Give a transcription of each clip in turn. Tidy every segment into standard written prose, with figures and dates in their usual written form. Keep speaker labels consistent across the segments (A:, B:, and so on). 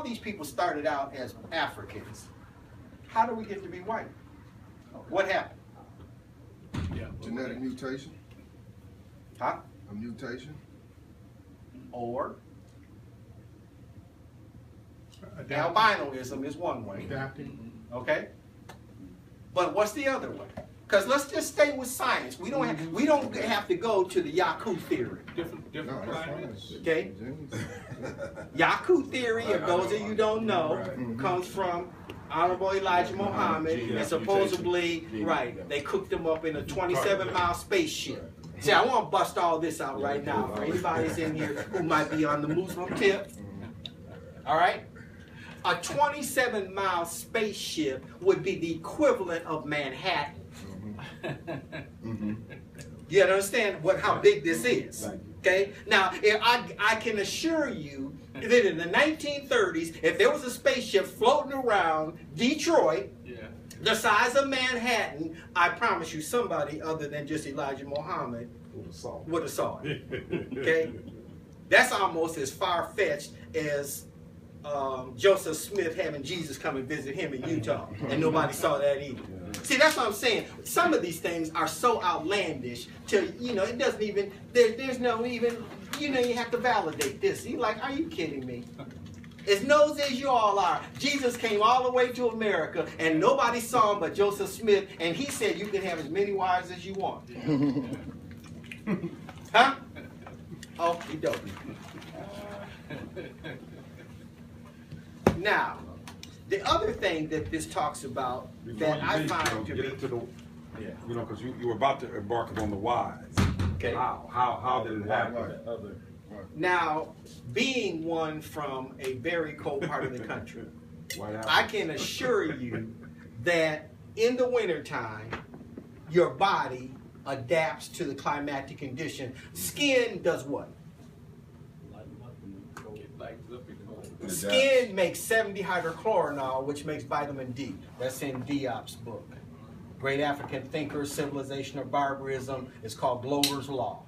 A: these people started out as Africans. How do we get to be white? What happened?
B: Genetic mutation.
A: Huh?
B: A mutation.
A: Or albinoism is one way.
C: Adapting.
A: Okay? But what's the other way? Because let's just stay with science. We don't have to go to the Yaku theory.
C: Different climates.
A: Okay? Yaku theory, if those of you don't know, comes from Honorable Elijah Muhammad, and supposedly, they cooked him up in a 27-mile spaceship. See, I want to bust all this out right now for anybody that's in here who might be on the Muslim tip. All right? A 27-mile spaceship would be the equivalent of Manhattan. You understand how big this is? Okay? Now, if I can assure you that in the 1930s, if there was a spaceship floating around Detroit, the size of Manhattan, I promise you somebody other than just Elijah Muhammad would have saw it. Okay? That's almost as far-fetched as Joseph Smith having Jesus come and visit him in Utah, and nobody saw that either. See, that's what I'm saying. Some of these things are so outlandish till, it doesn't even, there's no even, you have to validate this. You're like, are you kidding me? As nosy as you all are, Jesus came all the way to America, and nobody saw him but Joseph Smith, and he said you can have as many wives as you want. Huh? Okie dokie. Now, the other thing that this talks about that I find to be...
D: because you were about to embark on the whys.
A: Okay.
D: How did it happen?
A: Now, being one from a very cold part of the country, I can assure you that in the wintertime, your body adapts to the climatic condition. Skin does what? Skin makes 70-hydrochloronol, which makes vitamin D. That's in Diop's book. Great African Thinker, Civilization or Barbarism. It's called Glover's Law.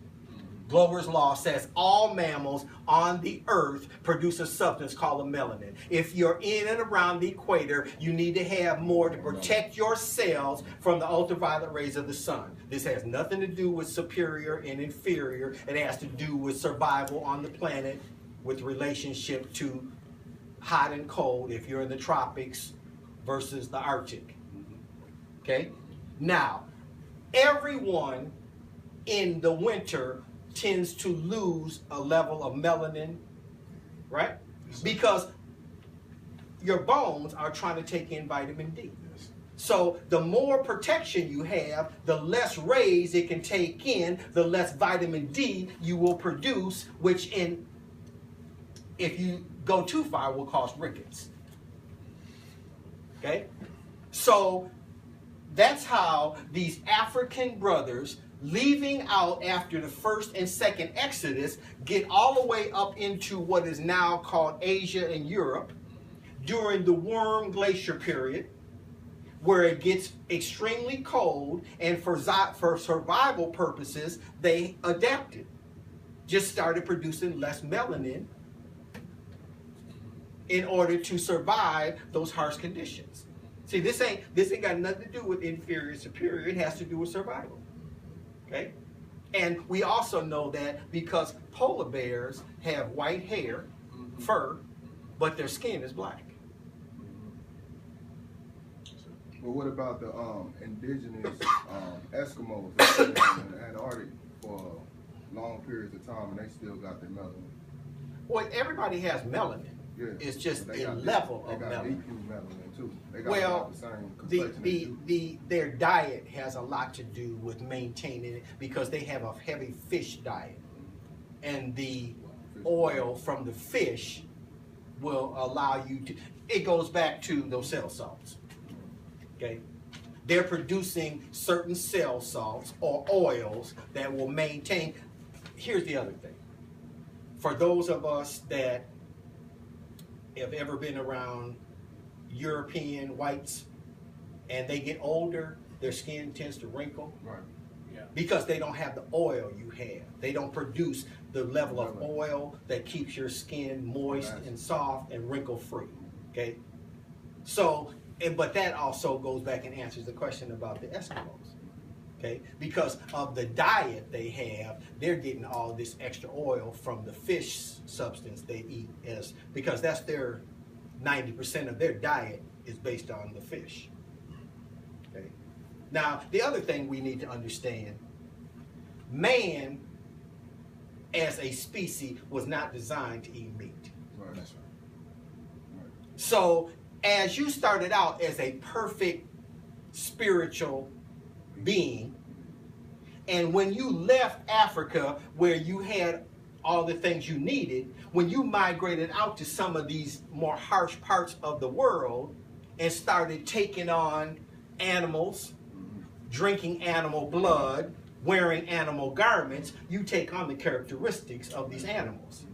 A: Glover's Law says all mammals on the earth produce a substance called a melanin. If you're in and around the equator, you need to have more to protect your cells from the ultraviolet rays of the sun. This has nothing to do with superior and inferior. It has to do with survival on the planet with relationship to hot and cold if you're in the tropics versus the Arctic. Okay? Now, everyone in the winter tends to lose a level of melanin, right? Because your bones are trying to take in vitamin D. So the more protection you have, the less rays it can take in, the less vitamin D you will produce, which if you go too far will cause rickets. Okay? So that's how these African brothers, leaving out after the first and second Exodus, get all the way up into what is now called Asia and Europe during the Warm Glacier period, where it gets extremely cold, and for survival purposes, they adapted. Just started producing less melanin in order to survive those harsh conditions. See, this ain't got nothing to do with inferior, superior. It has to do with survival. Okay? And we also know that because polar bears have white hair, fur, but their skin is black.
B: But what about the indigenous Eskimos that live in the Antarctic for long periods of time and they still got their melanin?
A: Well, everybody has melanin.
B: Yeah.
A: It's just a level of melanin.
B: They got melanin too. They got
A: well,
B: the same complexion
A: their diet has a lot to do with maintaining it because they have a heavy fish diet, and the oil from the fish will allow you to. It goes back to those cell salts. Okay, they're producing certain cell salts or oils that will maintain. Here's the other thing. For those of us that have ever been around European whites and they get older, their skin tends to wrinkle.
B: Right.
A: Yeah. Because they don't have the oil you have. They don't produce the level of oil that keeps your skin moist and soft and wrinkle free. Okay, so but that also goes back and answers the question about the Eskimos. Okay, because of the diet they have, they're getting all this extra oil from the fish substance they eat, because that's their 90% of their diet is based on the fish. Okay. Now, the other thing we need to understand, man as a species was not designed to eat meat.
B: Right. That's right.
A: So as you started out as a perfect spiritual being, and when you left Africa where you had all the things you needed, when you migrated out to some of these more harsh parts of the world and started taking on animals, drinking animal blood, wearing animal garments, you take on the characteristics of these animals.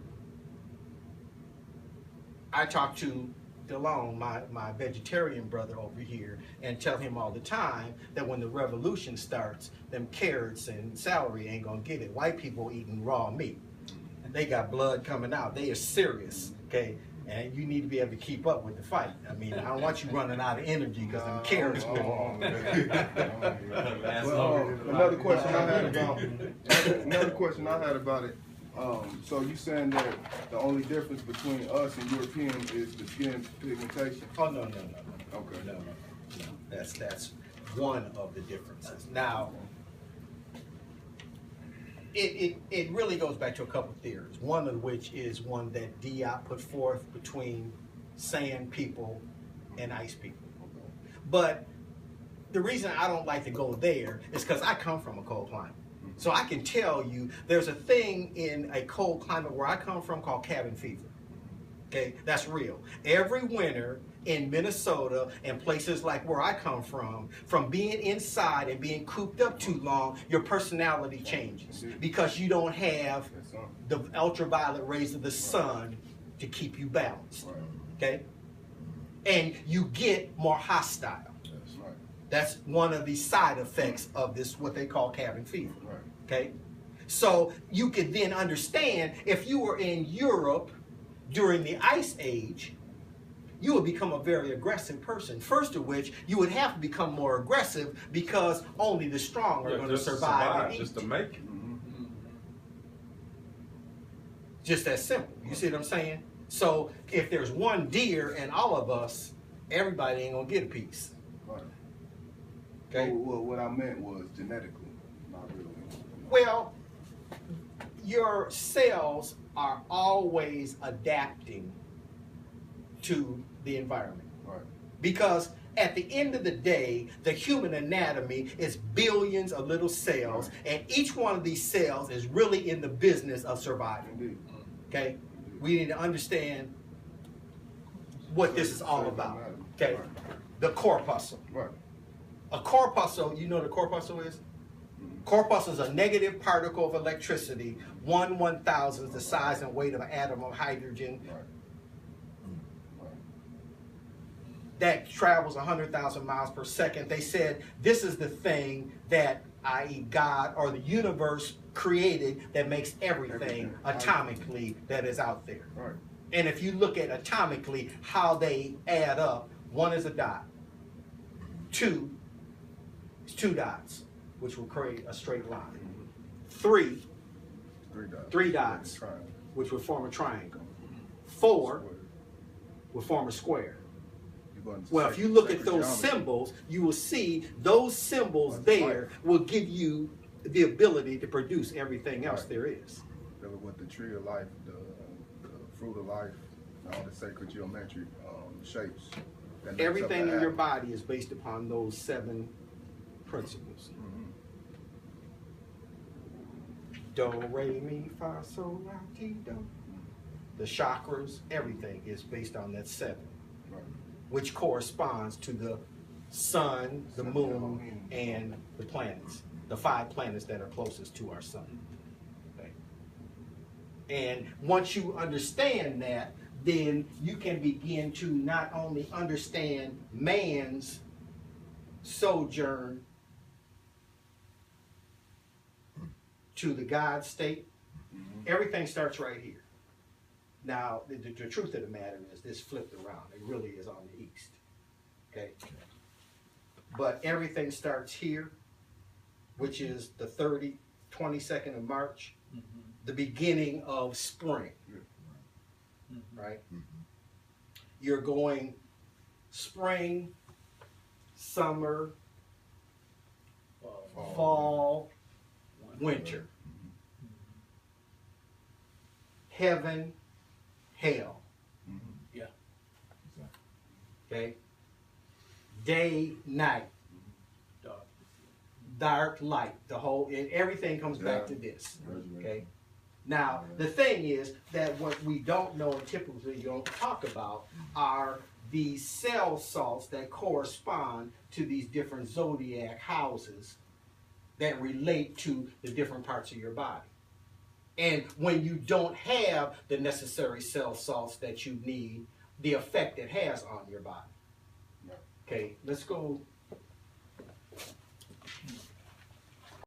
A: I talk to DeLone, my vegetarian brother over here, and tell him all the time that when the revolution starts, them carrots and celery ain't gonna get it. White people eating raw meat. They got blood coming out. They are serious, okay? And you need to be able to keep up with the fight. I mean, I don't want you running out of energy because them carrots go on.
B: Another question I had about it. So you saying that the only difference between us and Europeans is the skin pigmentation?
A: Oh, no.
B: Okay.
A: No. That's one of the differences. Now, it really goes back to a couple theories. One of which is one that Diop put forth between sand people and ice people. But the reason I don't like to go there is because I come from a cold climate. So I can tell you there's a thing in a cold climate where I come from called cabin fever. Okay, that's real. Every winter in Minnesota and places like where I come from being inside and being cooped up too long, your personality changes because you don't have the ultraviolet rays of the sun to keep you balanced. Okay? And you get more hostile. That's one of the side effects of this, what they call cabin fever. Okay? So you could then understand if you were in Europe during the Ice Age, you would become a very aggressive person. First of which, you would have to become more aggressive because only the strong are going to survive and eat.
D: Just to make it.
A: Just that simple. You see what I'm saying? So if there's one deer and all of us, everybody ain't going to get a piece. Okay?
B: Well, what I meant was genetically, not really.
A: Well, your cells are always adapting to the environment.
B: Right.
A: Because at the end of the day, the human anatomy is billions of little cells, and each one of these cells is really in the business of surviving.
B: Indeed.
A: Okay? We need to understand what this is all about. Okay? The corpuscle.
B: Right.
A: A corpuscle, you know what a corpuscle is? Corpuscle is a negative particle of electricity, 1/1000th the size and weight of an atom of hydrogen. That travels 100,000 miles per second. They said this is the thing that, i.e. God or the universe created that makes everything atomically that is out there.
B: Right.
A: And if you look at atomically how they add up, 1 is a dot. 2 is 2 dots, which will create a straight line. 3 dots, which will form a triangle. 4 will form a square. Well, if you look at those symbols, you will see those symbols there will give you the ability to produce everything else there is.
B: With the tree of life, the fruit of life, all the sacred geometric shapes.
A: Everything in your body is based upon those 7 principles. Do, re, mi, fa, sol, la, ti, do. The chakras, everything is based on that 7. Which corresponds to the sun, the moon, and the planets. The 5 planets that are closest to our sun. Okay. And once you understand that, then you can begin to not only understand man's sojourn to the God state, Everything starts right here. Now, the truth of the matter is this flipped around. It really is on the east. Okay? But everything starts here, which is the 22nd of March, the beginning of spring. Right? You're going spring, summer, fall, winter. Heaven, hell.
C: Yeah.
A: Okay? Day, night. Dark, light. The whole, everything comes back to this. Okay? Now, the thing is that what we don't know and typically don't talk about are these cell salts that correspond to these different zodiac houses that relate to the different parts of your body. And when you don't have the necessary cell salts that you need, the effect it has on your body. Okay, let's go